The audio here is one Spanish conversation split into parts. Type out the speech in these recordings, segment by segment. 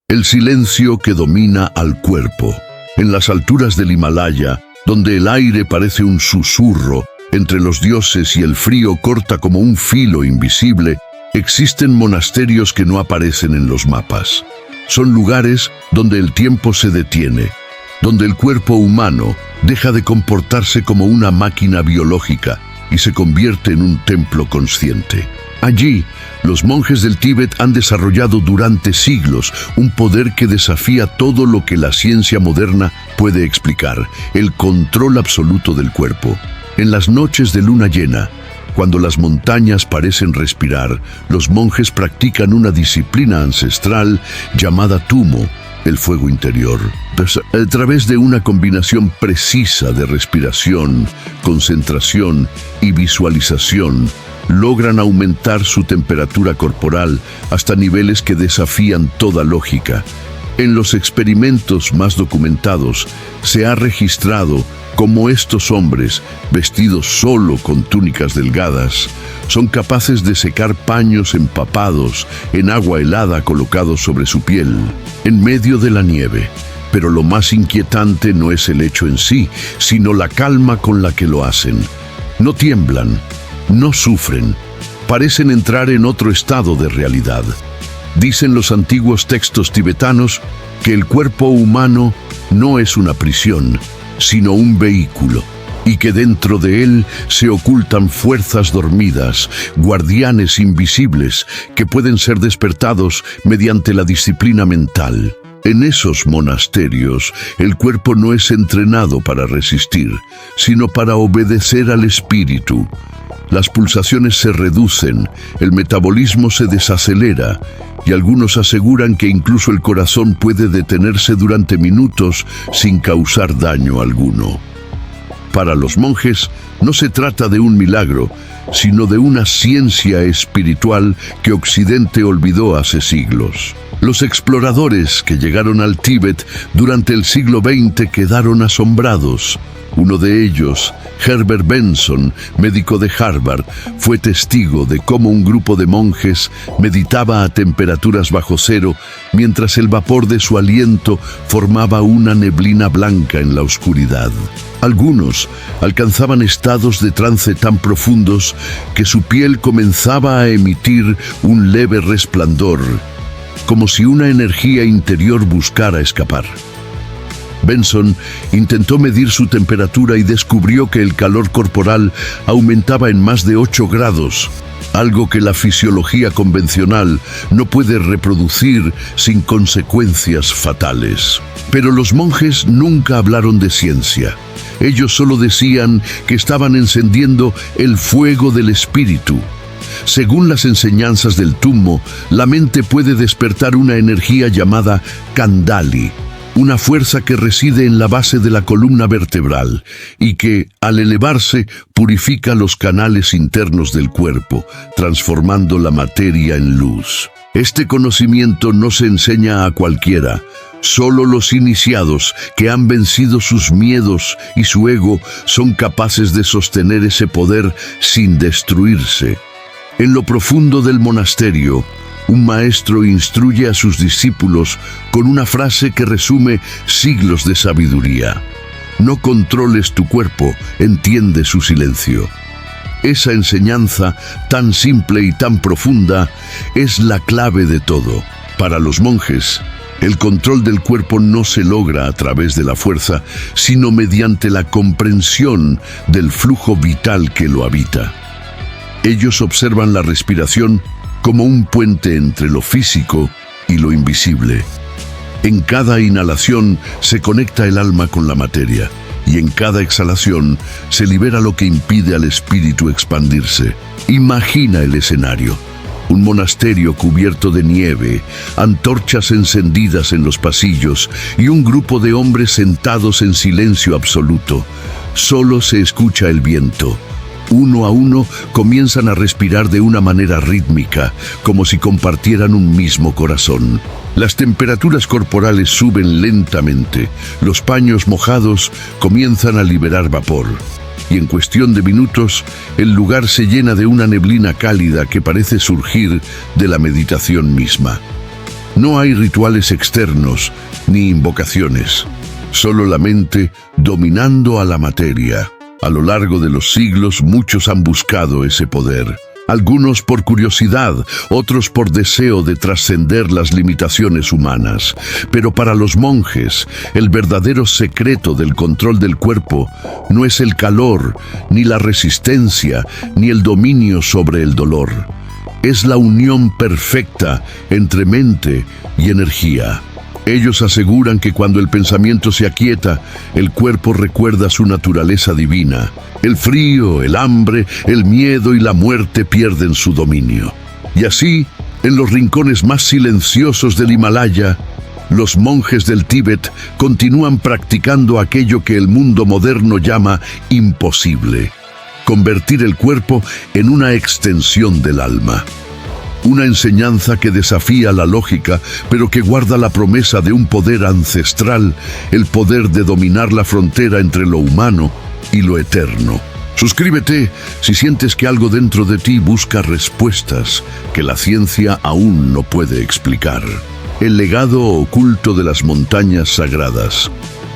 El silencio que domina al cuerpo. En las alturas del Himalaya, donde el aire parece un susurro entre los dioses y el frío corta como un filo invisible, existen monasterios que no aparecen en los mapas. Son lugares donde el tiempo se detiene, donde el cuerpo humano deja de comportarse como una máquina biológica y se convierte en un templo consciente. Allí, los monjes del Tíbet han desarrollado durante siglos un poder que desafía todo lo que la ciencia moderna puede explicar: el control absoluto del cuerpo. En las noches de luna llena, cuando las montañas parecen respirar, los monjes practican una disciplina ancestral llamada tumo, el fuego interior. A través de una combinación precisa de respiración, concentración y visualización, logran aumentar su temperatura corporal hasta niveles que desafían toda lógica. En los experimentos más documentados, se ha registrado cómo estos hombres, vestidos solo con túnicas delgadas, son capaces de secar paños empapados en agua helada colocados sobre su piel, en medio de la nieve. Pero lo más inquietante no es el hecho en sí, sino la calma con la que lo hacen. No tiemblan, no sufren, parecen entrar en otro estado de realidad. Dicen los antiguos textos tibetanos que el cuerpo humano no es una prisión, sino un vehículo, y que dentro de él se ocultan fuerzas dormidas, guardianes invisibles que pueden ser despertados mediante la disciplina mental. En esos monasterios, el cuerpo no es entrenado para resistir, sino para obedecer al espíritu. Las pulsaciones se reducen, el metabolismo se desacelera, y algunos aseguran que incluso el corazón puede detenerse durante minutos sin causar daño alguno. Para los monjes, no se trata de un milagro, sino de una ciencia espiritual que Occidente olvidó hace siglos. Los exploradores que llegaron al Tíbet durante el siglo XX quedaron asombrados. Uno de ellos, Herbert Benson, médico de Harvard, fue testigo de cómo un grupo de monjes meditaba a temperaturas bajo cero, mientras el vapor de su aliento formaba una neblina blanca en la oscuridad. Algunos alcanzaban estados de trance tan profundos que su piel comenzaba a emitir un leve resplandor, como si una energía interior buscara escapar. Benson intentó medir su temperatura y descubrió que el calor corporal aumentaba en más de 8 grados, algo que la fisiología convencional no puede reproducir sin consecuencias fatales. Pero los monjes nunca hablaron de ciencia. Ellos solo decían que estaban encendiendo el fuego del espíritu. Según las enseñanzas del Tummo, la mente puede despertar una energía llamada Kundalini, una fuerza que reside en la base de la columna vertebral y que, al elevarse, purifica los canales internos del cuerpo, transformando la materia en luz. Este conocimiento no se enseña a cualquiera. Solo los iniciados que han vencido sus miedos y su ego son capaces de sostener ese poder sin destruirse. En lo profundo del monasterio, un maestro instruye a sus discípulos con una frase que resume siglos de sabiduría. No controles tu cuerpo, entiende su silencio. Esa enseñanza, tan simple y tan profunda, es la clave de todo. Para los monjes, el control del cuerpo no se logra a través de la fuerza, sino mediante la comprensión del flujo vital que lo habita. Ellos observan la respiración como un puente entre lo físico y lo invisible. En cada inhalación se conecta el alma con la materia, y en cada exhalación se libera lo que impide al espíritu expandirse. Imagina el escenario: un monasterio cubierto de nieve, antorchas encendidas en los pasillos y un grupo de hombres sentados en silencio absoluto. Solo se escucha el viento. Uno a uno comienzan a respirar de una manera rítmica, como si compartieran un mismo corazón. Las temperaturas corporales suben lentamente, los paños mojados comienzan a liberar vapor, y en cuestión de minutos, el lugar se llena de una neblina cálida que parece surgir de la meditación misma. No hay rituales externos ni invocaciones, solo la mente dominando a la materia. A lo largo de los siglos muchos han buscado ese poder. Algunos por curiosidad, otros por deseo de trascender las limitaciones humanas. Pero para los monjes, el verdadero secreto del control del cuerpo no es el calor, ni la resistencia, ni el dominio sobre el dolor. Es la unión perfecta entre mente y energía. Ellos aseguran que cuando el pensamiento se aquieta, el cuerpo recuerda su naturaleza divina. El frío, el hambre, el miedo y la muerte pierden su dominio. Y así, en los rincones más silenciosos del Himalaya, los monjes del Tíbet continúan practicando aquello que el mundo moderno llama imposible: convertir el cuerpo en una extensión del alma. Una enseñanza que desafía la lógica, pero que guarda la promesa de un poder ancestral, el poder de dominar la frontera entre lo humano y lo eterno. Suscríbete si sientes que algo dentro de ti busca respuestas que la ciencia aún no puede explicar. El legado oculto de las montañas sagradas.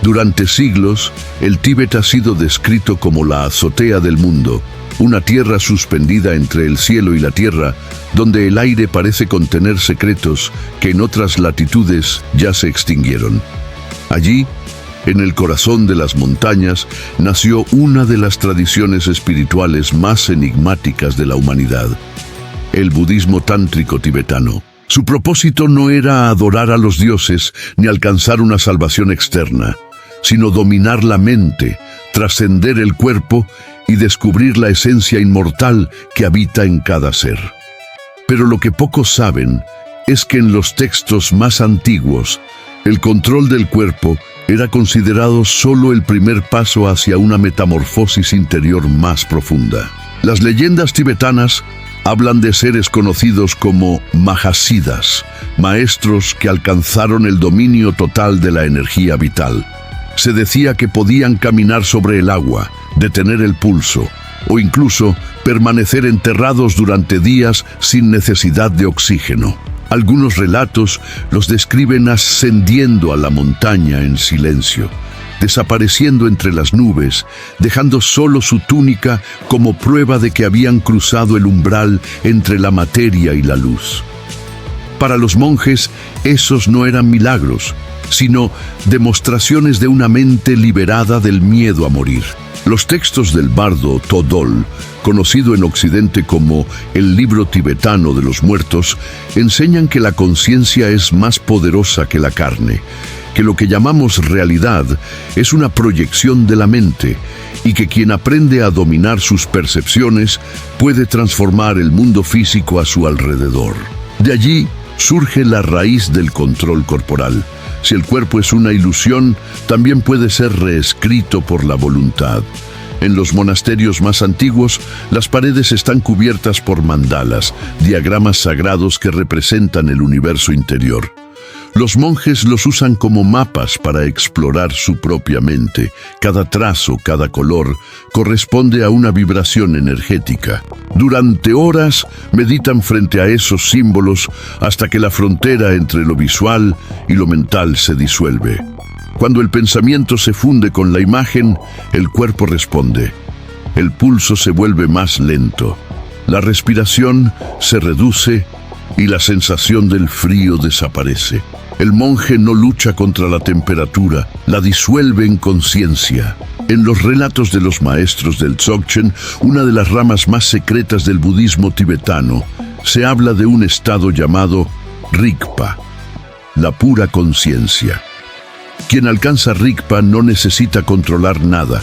Durante siglos, el Tíbet ha sido descrito como la azotea del mundo, una tierra suspendida entre el cielo y la tierra, donde el aire parece contener secretos que en otras latitudes ya se extinguieron. Allí, en el corazón de las montañas, nació una de las tradiciones espirituales más enigmáticas de la humanidad: el budismo tántrico tibetano. Su propósito no era adorar a los dioses ni alcanzar una salvación externa, sino dominar la mente, trascender el cuerpo y descubrir la esencia inmortal que habita en cada ser. Pero lo que pocos saben es que en los textos más antiguos, el control del cuerpo era considerado solo el primer paso hacia una metamorfosis interior más profunda. Las leyendas tibetanas hablan de seres conocidos como Mahasiddhas, maestros que alcanzaron el dominio total de la energía vital. Se decía que podían caminar sobre el agua, detener el pulso, o incluso permanecer enterrados durante días sin necesidad de oxígeno. Algunos relatos los describen ascendiendo a la montaña en silencio, desapareciendo entre las nubes, dejando solo su túnica como prueba de que habían cruzado el umbral entre la materia y la luz. Para los monjes, esos no eran milagros, sino demostraciones de una mente liberada del miedo a morir. Los textos del bardo Todol, conocido en Occidente como el libro tibetano de los muertos, enseñan que la conciencia es más poderosa que la carne, que lo que llamamos realidad es una proyección de la mente y que quien aprende a dominar sus percepciones puede transformar el mundo físico a su alrededor. De allí surge la raíz del control corporal. Si el cuerpo es una ilusión, también puede ser reescrito por la voluntad. En los monasterios más antiguos, las paredes están cubiertas por mandalas, diagramas sagrados que representan el universo interior. Los monjes los usan como mapas para explorar su propia mente. Cada trazo, cada color, corresponde a una vibración energética. Durante horas meditan frente a esos símbolos hasta que la frontera entre lo visual y lo mental se disuelve. Cuando el pensamiento se funde con la imagen, el cuerpo responde. El pulso se vuelve más lento, la respiración se reduce y la sensación del frío desaparece. El monje no lucha contra la temperatura, la disuelve en conciencia. En los relatos de los maestros del Dzogchen, una de las ramas más secretas del budismo tibetano, se habla de un estado llamado Rigpa, la pura conciencia. Quien alcanza Rigpa no necesita controlar nada,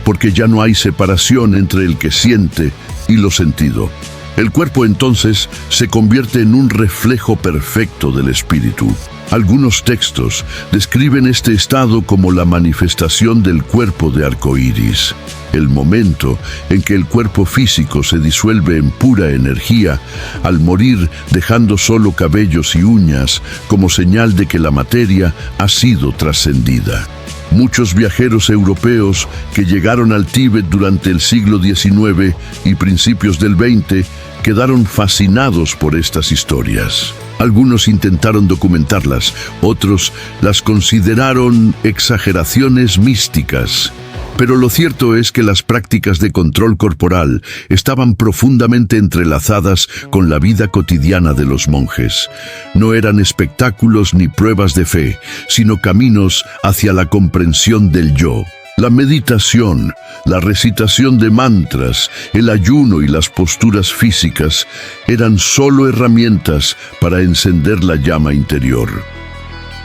porque ya no hay separación entre el que siente y lo sentido. El cuerpo entonces se convierte en un reflejo perfecto del espíritu. Algunos textos describen este estado como la manifestación del cuerpo de arcoíris, el momento en que el cuerpo físico se disuelve en pura energía, al morir dejando solo cabellos y uñas como señal de que la materia ha sido trascendida. Muchos viajeros europeos que llegaron al Tíbet durante el siglo XIX y principios del XX quedaron fascinados por estas historias. Algunos intentaron documentarlas, otros las consideraron exageraciones místicas. Pero lo cierto es que las prácticas de control corporal estaban profundamente entrelazadas con la vida cotidiana de los monjes. No eran espectáculos ni pruebas de fe, sino caminos hacia la comprensión del yo. La meditación, la recitación de mantras, el ayuno y las posturas físicas eran solo herramientas para encender la llama interior.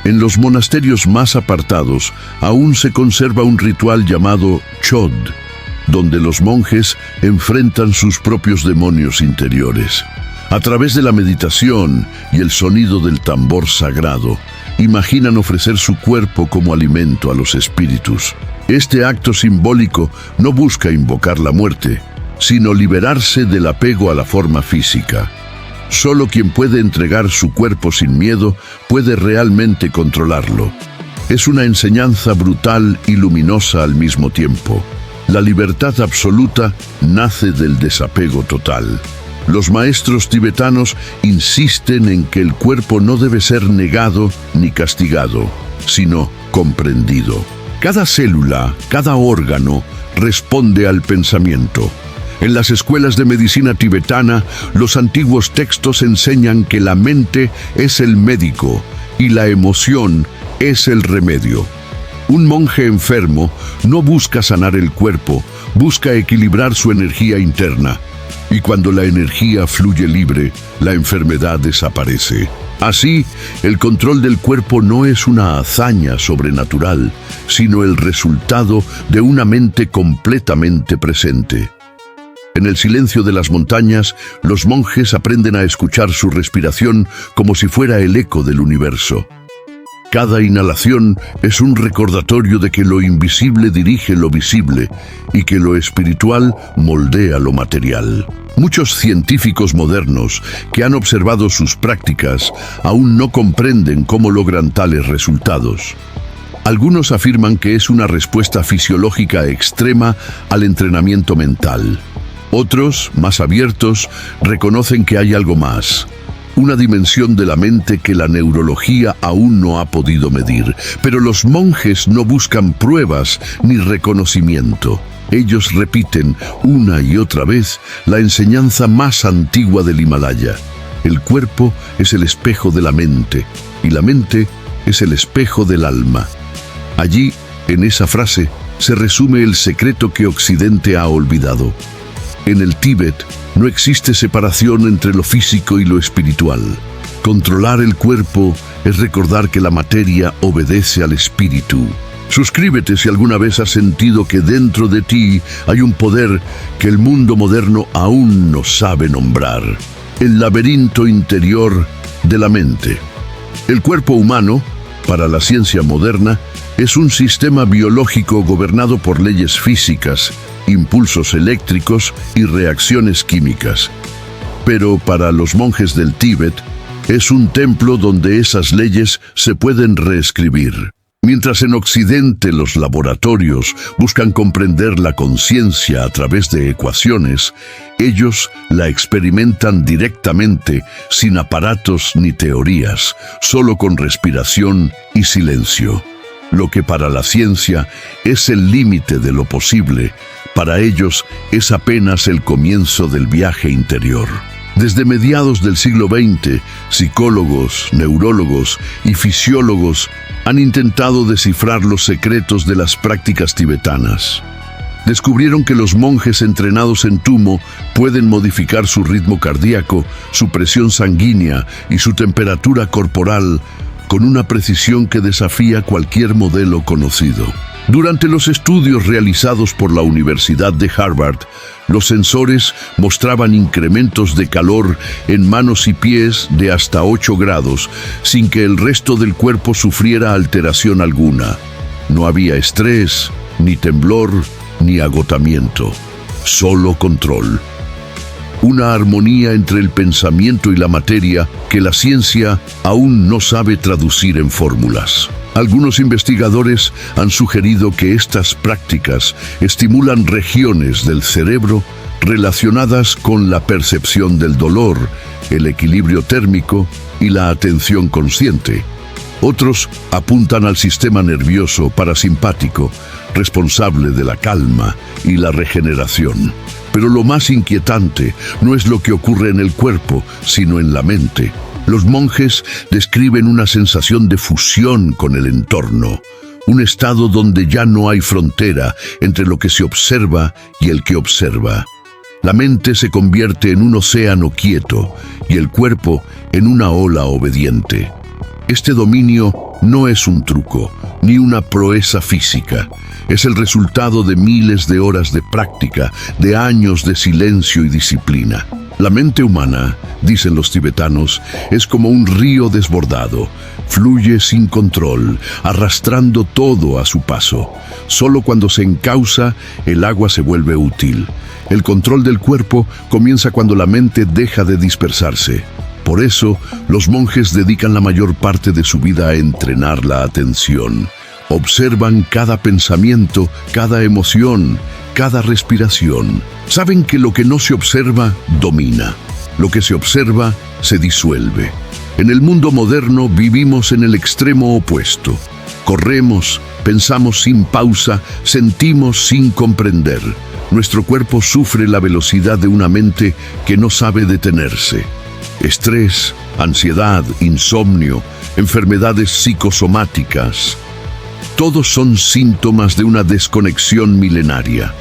En los monasterios más apartados aún se conserva un ritual llamado Chod, donde los monjes enfrentan sus propios demonios interiores. A través de la meditación y el sonido del tambor sagrado, imaginan ofrecer su cuerpo como alimento a los espíritus. Este acto simbólico no busca invocar la muerte, sino liberarse del apego a la forma física. Solo quien puede entregar su cuerpo sin miedo puede realmente controlarlo. Es una enseñanza brutal y luminosa al mismo tiempo. La libertad absoluta nace del desapego total. Los maestros tibetanos insisten en que el cuerpo no debe ser negado ni castigado, sino comprendido. Cada célula, cada órgano, responde al pensamiento. En las escuelas de medicina tibetana, los antiguos textos enseñan que la mente es el médico y la emoción es el remedio. Un monje enfermo no busca sanar el cuerpo, busca equilibrar su energía interna. Y cuando la energía fluye libre, la enfermedad desaparece. Así, el control del cuerpo no es una hazaña sobrenatural, sino el resultado de una mente completamente presente. En el silencio de las montañas, los monjes aprenden a escuchar su respiración como si fuera el eco del universo. Cada inhalación es un recordatorio de que lo invisible dirige lo visible y que lo espiritual moldea lo material. Muchos científicos modernos que han observado sus prácticas aún no comprenden cómo logran tales resultados. Algunos afirman que es una respuesta fisiológica extrema al entrenamiento mental. Otros, más abiertos, reconocen que hay algo más. Una dimensión de la mente que la neurología aún no ha podido medir. Pero los monjes no buscan pruebas ni reconocimiento. Ellos repiten una y otra vez la enseñanza más antigua del Himalaya. El cuerpo es el espejo de la mente y la mente es el espejo del alma. Allí, en esa frase, se resume el secreto que Occidente ha olvidado. En el Tíbet no existe separación entre lo físico y lo espiritual. Controlar el cuerpo es recordar que la materia obedece al espíritu. Suscríbete si alguna vez has sentido que dentro de ti hay un poder que el mundo moderno aún no sabe nombrar. El laberinto interior de la mente. El cuerpo humano, para la ciencia moderna, es un sistema biológico gobernado por leyes físicas, impulsos eléctricos y reacciones químicas. Pero para los monjes del Tíbet, es un templo donde esas leyes se pueden reescribir. Mientras en Occidente los laboratorios buscan comprender la conciencia a través de ecuaciones, ellos la experimentan directamente, sin aparatos ni teorías, solo con respiración y silencio. Lo que para la ciencia es el límite de lo posible, para ellos es apenas el comienzo del viaje interior. Desde mediados del siglo XX, psicólogos, neurólogos y fisiólogos han intentado descifrar los secretos de las prácticas tibetanas. Descubrieron que los monjes entrenados en Tumo pueden modificar su ritmo cardíaco, su presión sanguínea y su temperatura corporal con una precisión que desafía cualquier modelo conocido. Durante los estudios realizados por la Universidad de Harvard, los sensores mostraban incrementos de calor en manos y pies de hasta 8 grados, sin que el resto del cuerpo sufriera alteración alguna. No había estrés, ni temblor, ni agotamiento, solo control. Una armonía entre el pensamiento y la materia que la ciencia aún no sabe traducir en fórmulas. Algunos investigadores han sugerido que estas prácticas estimulan regiones del cerebro relacionadas con la percepción del dolor, el equilibrio térmico y la atención consciente. Otros apuntan al sistema nervioso parasimpático, responsable de la calma y la regeneración. Pero lo más inquietante no es lo que ocurre en el cuerpo, sino en la mente. Los monjes describen una sensación de fusión con el entorno, un estado donde ya no hay frontera entre lo que se observa y el que observa. La mente se convierte en un océano quieto y el cuerpo en una ola obediente. Este dominio no es un truco, ni una proeza física. Es el resultado de miles de horas de práctica, de años de silencio y disciplina. La mente humana, dicen los tibetanos, es como un río desbordado. Fluye sin control, arrastrando todo a su paso. Solo cuando se encausa, el agua se vuelve útil. El control del cuerpo comienza cuando la mente deja de dispersarse. Por eso, los monjes dedican la mayor parte de su vida a entrenar la atención. Observan cada pensamiento, cada emoción, cada respiración. Saben que lo que no se observa, domina. Lo que se observa, se disuelve. En el mundo moderno vivimos en el extremo opuesto. Corremos, pensamos sin pausa, sentimos sin comprender. Nuestro cuerpo sufre la velocidad de una mente que no sabe detenerse. Estrés, ansiedad, insomnio, enfermedades psicosomáticas. Todos son síntomas de una desconexión milenaria.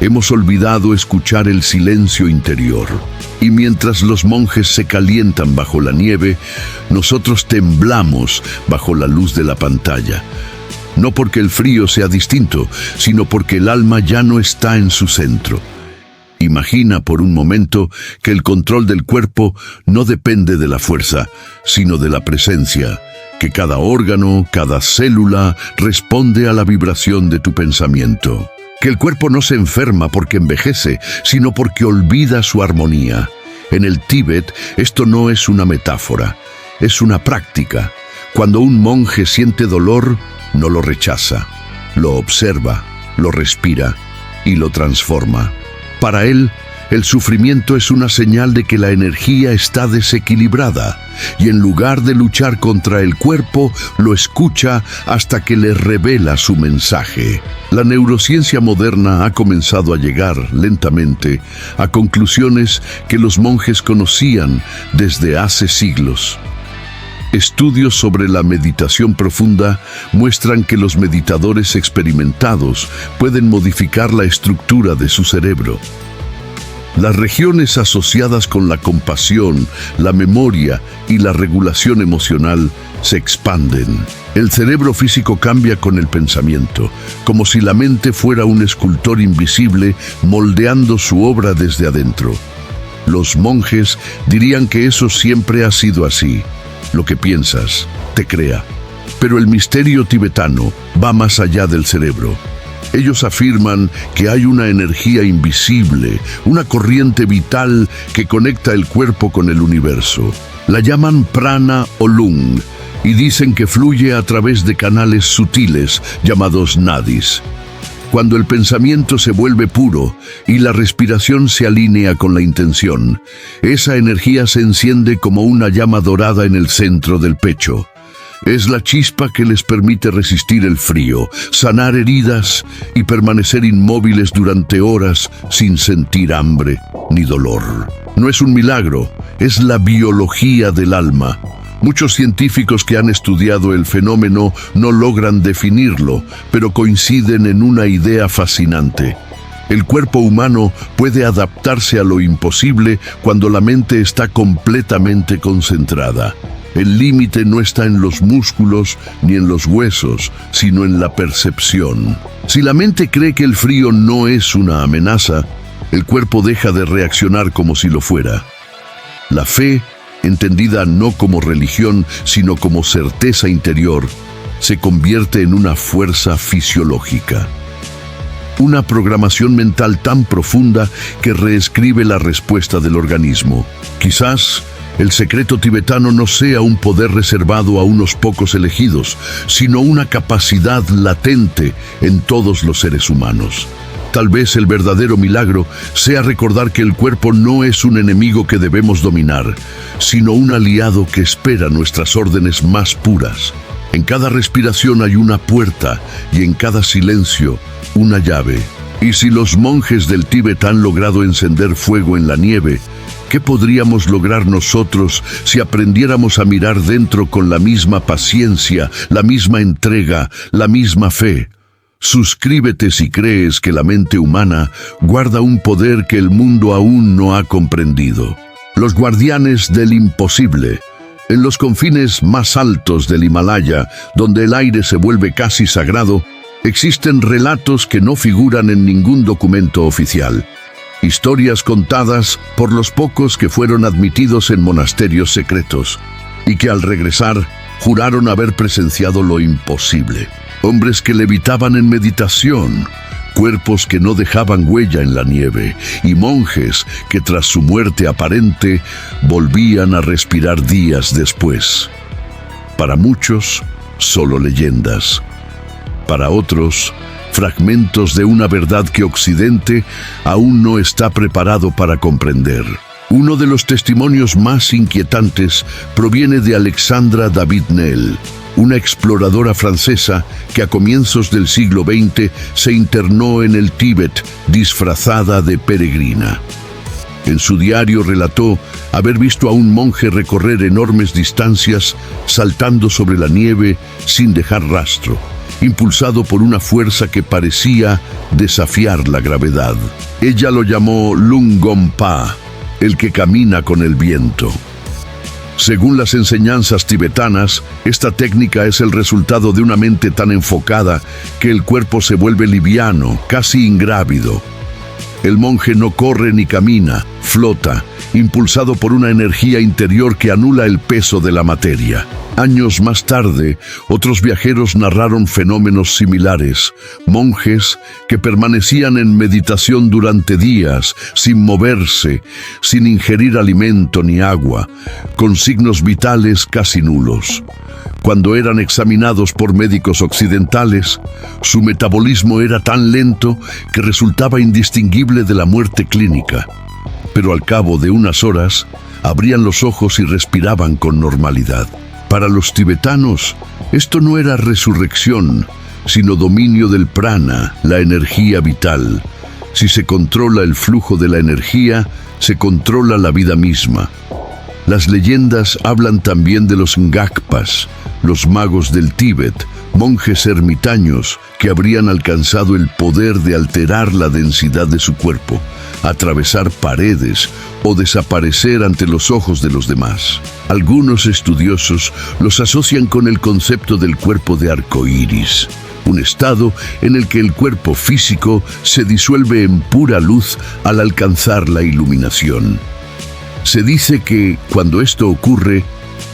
Hemos olvidado escuchar el silencio interior. Y mientras los monjes se calientan bajo la nieve, nosotros temblamos bajo la luz de la pantalla. No porque el frío sea distinto, sino porque el alma ya no está en su centro. Imagina por un momento que el control del cuerpo no depende de la fuerza, sino de la presencia, que cada órgano, cada célula responde a la vibración de tu pensamiento. Que el cuerpo no se enferma porque envejece, sino porque olvida su armonía. En el Tíbet, esto no es una metáfora, es una práctica. Cuando un monje siente dolor, no lo rechaza, lo observa, lo respira y lo transforma. Para él, el sufrimiento es una señal de que la energía está desequilibrada y en lugar de luchar contra el cuerpo, lo escucha hasta que le revela su mensaje. La neurociencia moderna ha comenzado a llegar lentamente a conclusiones que los monjes conocían desde hace siglos. Estudios sobre la meditación profunda muestran que los meditadores experimentados pueden modificar la estructura de su cerebro. Las regiones asociadas con la compasión, la memoria y la regulación emocional se expanden. El cerebro físico cambia con el pensamiento, como si la mente fuera un escultor invisible moldeando su obra desde adentro. Los monjes dirían que eso siempre ha sido así. Lo que piensas, te crea. Pero el misterio tibetano va más allá del cerebro. Ellos afirman que hay una energía invisible, una corriente vital que conecta el cuerpo con el universo. La llaman prana o lung y dicen que fluye a través de canales sutiles llamados nadis. Cuando el pensamiento se vuelve puro y la respiración se alinea con la intención, esa energía se enciende como una llama dorada en el centro del pecho. Es la chispa que les permite resistir el frío, sanar heridas y permanecer inmóviles durante horas sin sentir hambre ni dolor. No es un milagro, es la biología del alma. Muchos científicos que han estudiado el fenómeno no logran definirlo, pero coinciden en una idea fascinante. El cuerpo humano puede adaptarse a lo imposible cuando la mente está completamente concentrada. El límite no está en los músculos ni en los huesos, sino en la percepción. Si la mente cree que el frío no es una amenaza, el cuerpo deja de reaccionar como si lo fuera. La fe, entendida no como religión, sino como certeza interior, se convierte en una fuerza fisiológica. Una programación mental tan profunda que reescribe la respuesta del organismo. Quizás el secreto tibetano no sea un poder reservado a unos pocos elegidos, sino una capacidad latente en todos los seres humanos. Tal vez el verdadero milagro sea recordar que el cuerpo no es un enemigo que debemos dominar, sino un aliado que espera nuestras órdenes más puras. En cada respiración hay una puerta y en cada silencio una llave. Y si los monjes del Tíbet han logrado encender fuego en la nieve, ¿qué podríamos lograr nosotros si aprendiéramos a mirar dentro con la misma paciencia, la misma entrega, la misma fe? Suscríbete si crees que la mente humana guarda un poder que el mundo aún no ha comprendido. Los guardianes del imposible. En los confines más altos del Himalaya, donde el aire se vuelve casi sagrado, existen relatos que no figuran en ningún documento oficial. Historias contadas por los pocos que fueron admitidos en monasterios secretos y que al regresar juraron haber presenciado lo imposible. Hombres que levitaban en meditación, cuerpos que no dejaban huella en la nieve y monjes que tras su muerte aparente volvían a respirar días después. Para muchos, solo leyendas. Para otros, fragmentos de una verdad que Occidente aún no está preparado para comprender. Uno de los testimonios más inquietantes proviene de Alexandra David-Néel, una exploradora francesa que a comienzos del siglo XX se internó en el Tíbet disfrazada de peregrina. En su diario relató haber visto a un monje recorrer enormes distancias saltando sobre la nieve sin dejar rastro, impulsado por una fuerza que parecía desafiar la gravedad. Ella lo llamó Lungompa, el que camina con el viento. Según las enseñanzas tibetanas, esta técnica es el resultado de una mente tan enfocada que el cuerpo se vuelve liviano, casi ingrávido. El monje no corre ni camina, flota, impulsado por una energía interior que anula el peso de la materia. Años más tarde, otros viajeros narraron fenómenos similares, monjes que permanecían en meditación durante días, sin moverse, sin ingerir alimento ni agua, con signos vitales casi nulos. Cuando eran examinados por médicos occidentales, su metabolismo era tan lento que resultaba indistinguible de la muerte clínica. Pero al cabo de unas horas, abrían los ojos y respiraban con normalidad. Para los tibetanos, esto no era resurrección, sino dominio del prana, la energía vital. Si se controla el flujo de la energía, se controla la vida misma. Las leyendas hablan también de los ngakpas, los magos del Tíbet, monjes ermitaños que habrían alcanzado el poder de alterar la densidad de su cuerpo, atravesar paredes o desaparecer ante los ojos de los demás. Algunos estudiosos los asocian con el concepto del cuerpo de arcoíris, un estado en el que el cuerpo físico se disuelve en pura luz al alcanzar la iluminación. Se dice que, cuando esto ocurre,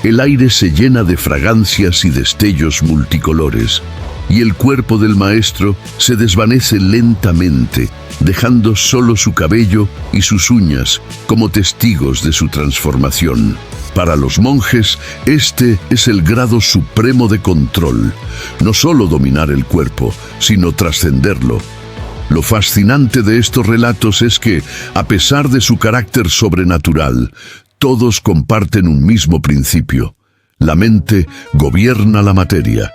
el aire se llena de fragancias y destellos multicolores, y el cuerpo del maestro se desvanece lentamente, dejando solo su cabello y sus uñas como testigos de su transformación. Para los monjes, este es el grado supremo de control, no solo dominar el cuerpo, sino trascenderlo. Lo fascinante de estos relatos es que, a pesar de su carácter sobrenatural, todos comparten un mismo principio. La mente gobierna la materia.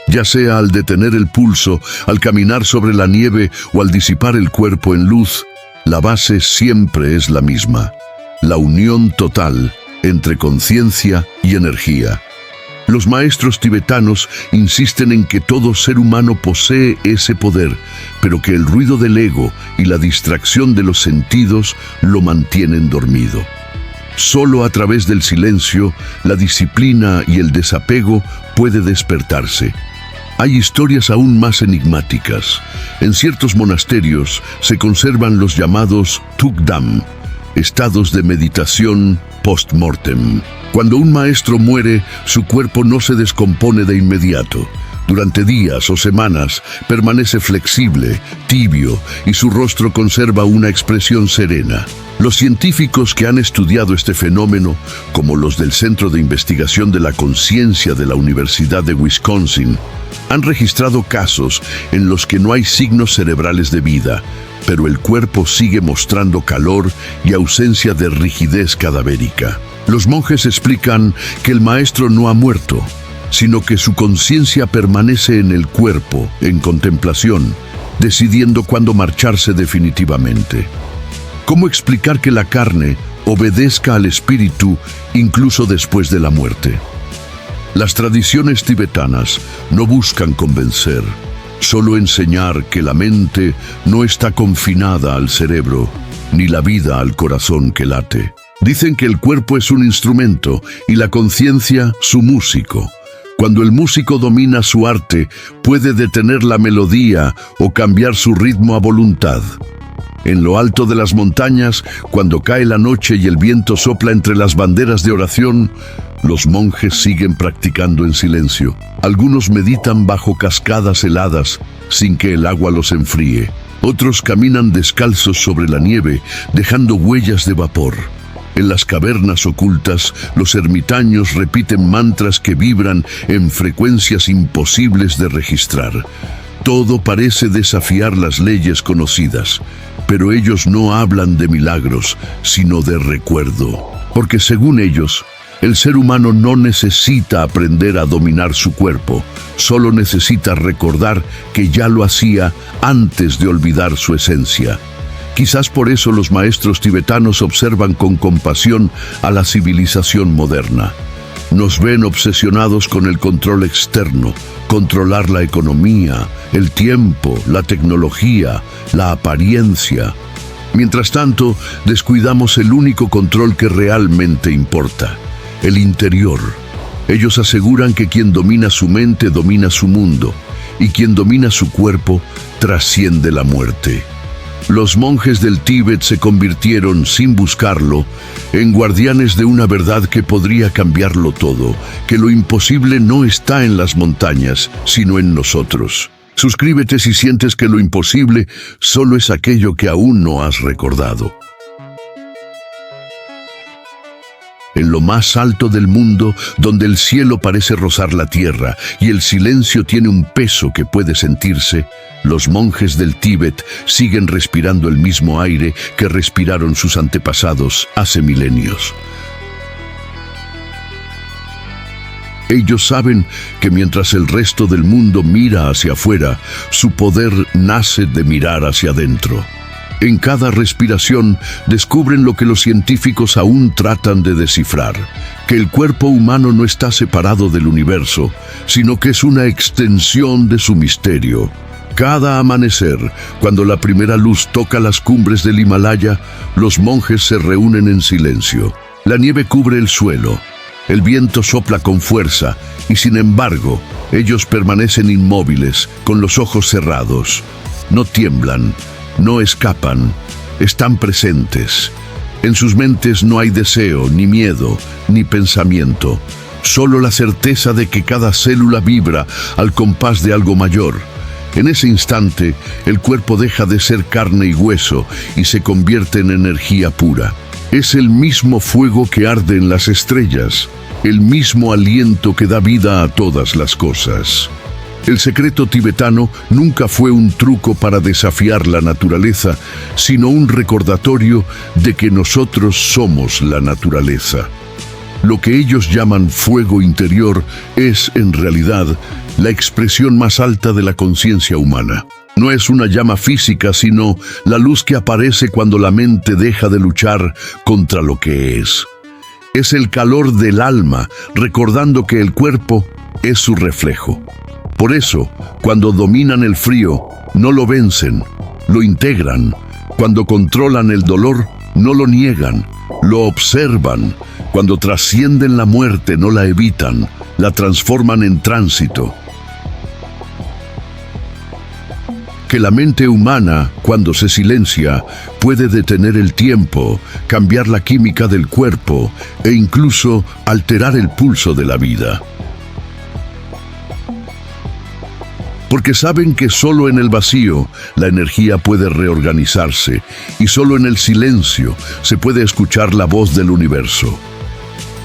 Ya sea al detener el pulso, al caminar sobre la nieve o al disipar el cuerpo en luz, la base siempre es la misma: la unión total entre conciencia y energía. Los maestros tibetanos insisten en que todo ser humano posee ese poder, pero que el ruido del ego y la distracción de los sentidos lo mantienen dormido. Solo a través del silencio, la disciplina y el desapego puede despertarse. Hay historias aún más enigmáticas. En ciertos monasterios se conservan los llamados Tukdam, estados de meditación post-mortem. Cuando un maestro muere, su cuerpo no se descompone de inmediato. Durante días o semanas permanece flexible, tibio, y su rostro conserva una expresión serena. Los científicos que han estudiado este fenómeno, como los del Centro de Investigación de la Conciencia de la Universidad de Wisconsin, han registrado casos en los que no hay signos cerebrales de vida, pero el cuerpo sigue mostrando calor y ausencia de rigidez cadavérica. Los monjes explican que el maestro no ha muerto, sino que su conciencia permanece en el cuerpo, en contemplación, decidiendo cuándo marcharse definitivamente. ¿Cómo explicar que la carne obedezca al espíritu incluso después de la muerte? Las tradiciones tibetanas no buscan convencer, solo enseñar que la mente no está confinada al cerebro, ni la vida al corazón que late. Dicen que el cuerpo es un instrumento y la conciencia su músico. Cuando el músico domina su arte, puede detener la melodía o cambiar su ritmo a voluntad. En lo alto de las montañas, cuando cae la noche y el viento sopla entre las banderas de oración, los monjes siguen practicando en silencio. Algunos meditan bajo cascadas heladas, sin que el agua los enfríe. Otros caminan descalzos sobre la nieve, dejando huellas de vapor. En las cavernas ocultas, los ermitaños repiten mantras que vibran en frecuencias imposibles de registrar. Todo parece desafiar las leyes conocidas, pero ellos no hablan de milagros, sino de recuerdo. Porque según ellos, el ser humano no necesita aprender a dominar su cuerpo, solo necesita recordar que ya lo hacía antes de olvidar su esencia. Quizás por eso los maestros tibetanos observan con compasión a la civilización moderna. Nos ven obsesionados con el control externo, controlar la economía, el tiempo, la tecnología, la apariencia. Mientras tanto, descuidamos el único control que realmente importa, el interior. Ellos aseguran que quien domina su mente domina su mundo, y quien domina su cuerpo trasciende la muerte. Los monjes del Tíbet se convirtieron, sin buscarlo, en guardianes de una verdad que podría cambiarlo todo, que lo imposible no está en las montañas, sino en nosotros. Suscríbete si sientes que lo imposible solo es aquello que aún no has recordado. En lo más alto del mundo, donde el cielo parece rozar la tierra y el silencio tiene un peso que puede sentirse, los monjes del Tíbet siguen respirando el mismo aire que respiraron sus antepasados hace milenios. Ellos saben que mientras el resto del mundo mira hacia afuera, su poder nace de mirar hacia adentro. En cada respiración descubren lo que los científicos aún tratan de descifrar, que el cuerpo humano no está separado del universo, sino que es una extensión de su misterio. Cada amanecer, cuando la primera luz toca las cumbres del Himalaya, los monjes se reúnen en silencio. La nieve cubre el suelo, el viento sopla con fuerza y sin embargo, ellos permanecen inmóviles, con los ojos cerrados. No tiemblan. No escapan, están presentes. En sus mentes no hay deseo, ni miedo, ni pensamiento. Solo la certeza de que cada célula vibra al compás de algo mayor. En ese instante, el cuerpo deja de ser carne y hueso y se convierte en energía pura. Es el mismo fuego que arde en las estrellas, el mismo aliento que da vida a todas las cosas. El secreto tibetano nunca fue un truco para desafiar la naturaleza, sino un recordatorio de que nosotros somos la naturaleza. Lo que ellos llaman fuego interior es, en realidad, la expresión más alta de la conciencia humana. No es una llama física, sino la luz que aparece cuando la mente deja de luchar contra lo que es. Es el calor del alma, recordando que el cuerpo es su reflejo. Por eso, cuando dominan el frío, no lo vencen, lo integran. Cuando controlan el dolor, no lo niegan, lo observan. Cuando trascienden la muerte, no la evitan, la transforman en tránsito. Que la mente humana, cuando se silencia, puede detener el tiempo, cambiar la química del cuerpo e incluso alterar el pulso de la vida. porque saben que solo en el vacío la energía puede reorganizarse y solo en el silencio se puede escuchar la voz del universo.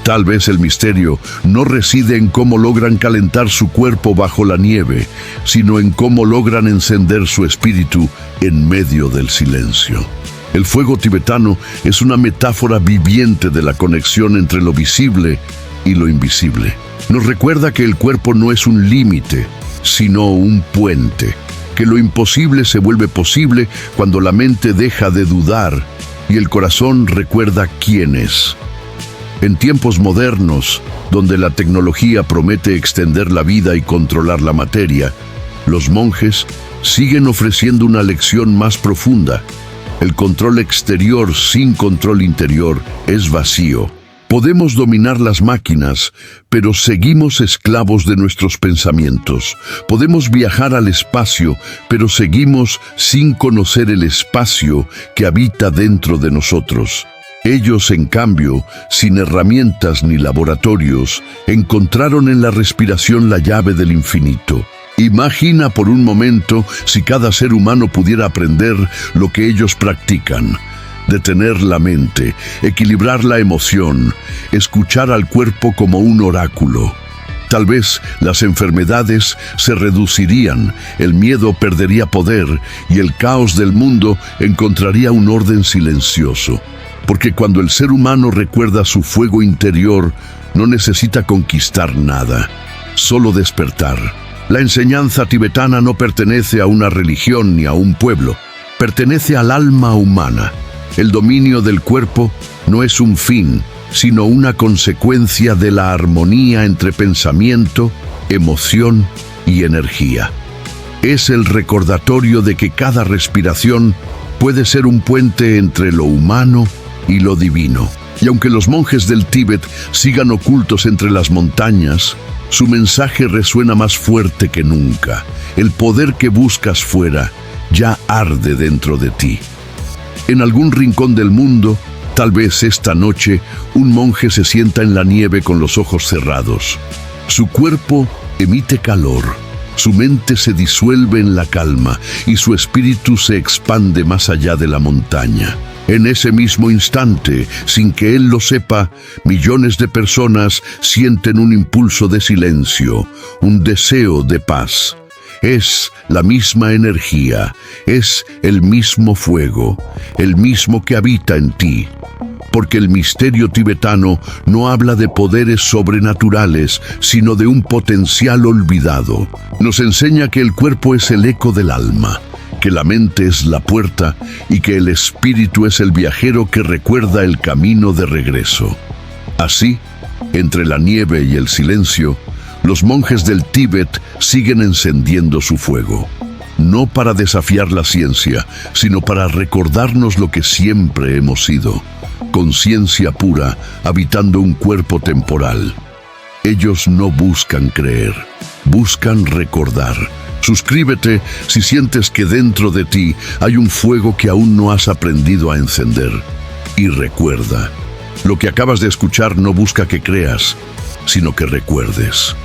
Tal vez el misterio no reside en cómo logran calentar su cuerpo bajo la nieve, sino en cómo logran encender su espíritu en medio del silencio. El fuego tibetano es una metáfora viviente de la conexión entre lo visible y lo invisible. Nos recuerda que el cuerpo no es un límite, sino un puente, que lo imposible se vuelve posible cuando la mente deja de dudar y el corazón recuerda quién es. En tiempos modernos, donde la tecnología promete extender la vida y controlar la materia, los monjes siguen ofreciendo una lección más profunda. El control exterior sin control interior es vacío. Podemos dominar las máquinas, pero seguimos esclavos de nuestros pensamientos. Podemos viajar al espacio, pero seguimos sin conocer el espacio que habita dentro de nosotros. Ellos, en cambio, sin herramientas ni laboratorios, encontraron en la respiración la llave del infinito. Imagina por un momento si cada ser humano pudiera aprender lo que ellos practican. Detener la mente, equilibrar la emoción, escuchar al cuerpo como un oráculo. Tal vez las enfermedades se reducirían, el miedo perdería poder y el caos del mundo encontraría un orden silencioso. Porque cuando el ser humano recuerda su fuego interior, no necesita conquistar nada, solo despertar. La enseñanza tibetana no pertenece a una religión ni a un pueblo, pertenece al alma humana. El dominio del cuerpo no es un fin, sino una consecuencia de la armonía entre pensamiento, emoción y energía. Es el recordatorio de que cada respiración puede ser un puente entre lo humano y lo divino. Y aunque los monjes del Tíbet sigan ocultos entre las montañas, su mensaje resuena más fuerte que nunca. El poder que buscas fuera ya arde dentro de ti. En algún rincón del mundo, tal vez esta noche, un monje se sienta en la nieve con los ojos cerrados. Su cuerpo emite calor, su mente se disuelve en la calma y su espíritu se expande más allá de la montaña. En ese mismo instante, sin que él lo sepa, millones de personas sienten un impulso de silencio, un deseo de paz. Es la misma energía, es el mismo fuego, el mismo que habita en ti. Porque el misterio tibetano no habla de poderes sobrenaturales, sino de un potencial olvidado. Nos enseña que el cuerpo es el eco del alma, que la mente es la puerta y que el espíritu es el viajero que recuerda el camino de regreso. Así, entre la nieve y el silencio, los monjes del Tíbet siguen encendiendo su fuego. No para desafiar la ciencia, sino para recordarnos lo que siempre hemos sido. Conciencia pura, habitando un cuerpo temporal. Ellos no buscan creer, buscan recordar. Suscríbete si sientes que dentro de ti hay un fuego que aún no has aprendido a encender. Y recuerda, lo que acabas de escuchar no busca que creas, sino que recuerdes.